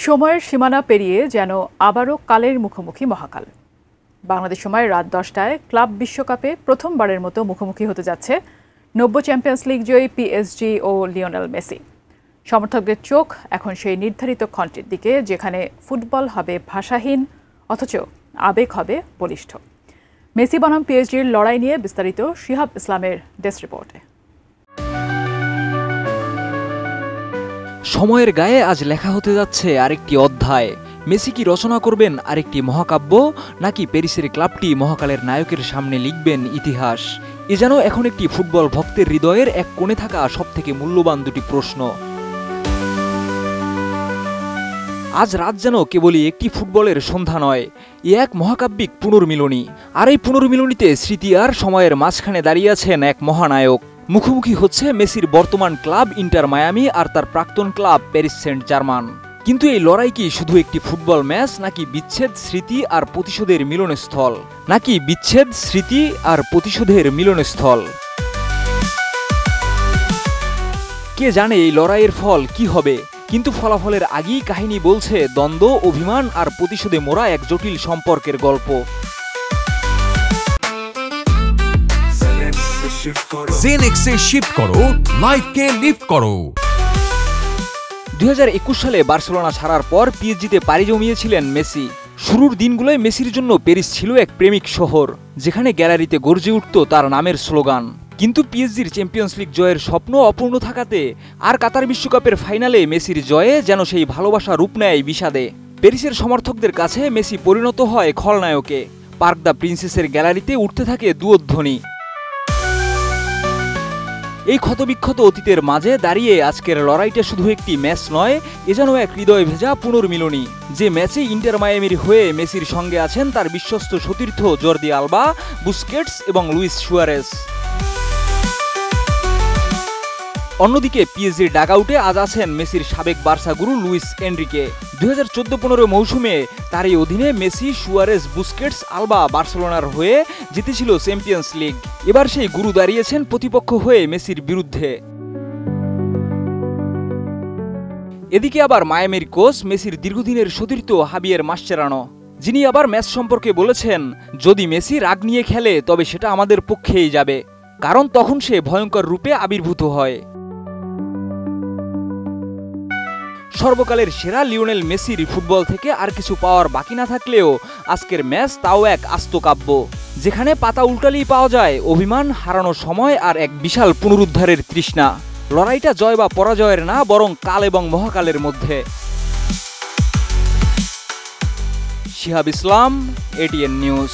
সময়ের সীমানা পেরিয়ে যেন আবারও কালের মুখোমুখি মহাকাল। বাংলাদেশ সময় রাত 10টায় ক্লাব বিশ্বকাপে প্রথমবারের মতো মুখোমুখি হতে যাচ্ছে নব্য চ্যাম্পিয়ন্স লিগ জয়ী পিএসজি ও লিওনেল মেসি। সমর্থকদের চোখ এখন সেই নির্ধারিত খণ্ডের দিকে, যেখানে ফুটবল হবে ভাষাহীন অথচ আবেগ হবে বলিষ্ঠ। মেসি বনাম পিএসজির লড়াই নিয়ে বিস্তারিত শিহাব ইসলামের ডেস্ক রিপোর্টে। সময়ের গায়ে আজ লেখা হতে যাচ্ছে আরেকটি অধ্যায়। মেসি কি রচনা করবেন আরেকটি মহাকাব্য, নাকি প্যারিসের ক্লাবটি মহাকালের নায়কের সামনে লিখবেন ইতিহাস? এ যেন এখন একটি ফুটবল ভক্তের হৃদয়ের এক কোণে থাকা সবথেকে মূল্যবান দুটি প্রশ্ন। আজ রাত যেন কেবলই একটি ফুটবলের সন্ধ্যা নয়, এ এক মহাকাব্যিক পুনর্মিলনী। আর এই পুনর্মিলনীতে স্মৃতি আর সময়ের মাঝখানে দাঁড়িয়ে আছেন এক মহানায়ক। মুখোমুখি হচ্ছে মেসির বর্তমান ক্লাব ইন্টার মায়ামি আর তার প্রাক্তন ক্লাব প্যারিস সেন্ট জার্মান। কিন্তু এই লড়াই কি শুধু একটি ফুটবল ম্যাচ, নাকি বিচ্ছেদ, স্মৃতি আর প্রতিশোধের মিলনস্থল? কে জানে এই লড়াইয়ের ফল কি হবে। কিন্তু ফলাফলের আগেই কাহিনী বলছে দ্বন্দ্ব, অভিমান আর প্রতিশোধে মোড়া এক জটিল সম্পর্কের গল্প। জেনেক্সে শিফট করো, লাইফকে লিফট করো। 2021 সালে বার্সেলোনা ছাড়ার পর পিএসজিতে পাড়ি জমিয়েছিলেন মেসি। শুরুর দিনগুলোয় মেসির জন্য প্যারিস ছিল এক প্রেমিক শহর, যেখানে গ্যালারিতে গর্জে উঠত তার নামের স্লোগান। কিন্তু পিএসজির চ্যাম্পিয়ন্স লিগ জয়ের স্বপ্ন অপূর্ণ থাকাতে আর কাতার বিশ্বকাপের ফাইনালে মেসির জয়ে যেন সেই ভালোবাসা রূপ নেয় বিষাদে। প্যারিসের সমর্থকদের কাছে মেসি পরিণত হয় খলনায়কে। পার্ক দ্য প্রিন্সেসের গ্যালারিতে উঠতে থাকে দুয়োধ্বনি। এই ক্ষতবিক্ষত অতীতের মাঝে দাঁড়িয়ে আজকের লড়াইটা শুধু একটি ম্যাচ নয়, এ যেন এক হৃদয় ভেজা পুনর্মিলনী। যে ম্যাচে ইন্টার মায়ামির হয়ে মেসির সঙ্গে আছেন তার বিশ্বস্ত সতীর্থ জর্দি আলবা, বুস্কেটস এবং লুইস সুয়ারেস। অন্যদিকে পিএসজির ডাগআউটে আজ আছেন মেসির সাবেক বার্সা গুরু লুইস এনরিকে। 2014-15 মৌসুমে তার এই অধীনে মেসি, সুয়ারেস, বুস্কেটস, আলবা বার্সেলোনার হয়ে জিতেছিল চ্যাম্পিয়ন্স লিগ। এবার সেই গুরু দাঁড়িয়েছেন প্রতিপক্ষ হয়ে মেসির বিরুদ্ধে। এদিকে আবার মায়ামির কোচ মেসির দীর্ঘদিনের সতীর্থ হাবিয়ের মাসচেরানো, যিনি আবার ম্যাচ সম্পর্কে বলেছেন, যদি মেসি রাগ নিয়ে খেলে তবে সেটা আমাদের পক্ষেই যাবে, কারণ তখন সে ভয়ঙ্কর রূপে আবির্ভূত হয়। সর্বকালের সেরা লিওনেল মেসির ফুটবল থেকে আর কিছু পাওয়ার বাকি না থাকলেও আজকের ম্যাচ তাও এক আস্ত কাব্য, যেখানে পাতা উল্টালেই পাওয়া যায় অভিমান, হারানো সময় আর এক বিশাল পুনরুদ্ধারের তৃষ্ণা। লড়াইটা জয় বা পরাজয়ের না, বরং কাল এবং মহাকালের মধ্যে। শিহাব ইসলাম, এটিএন নিউজ।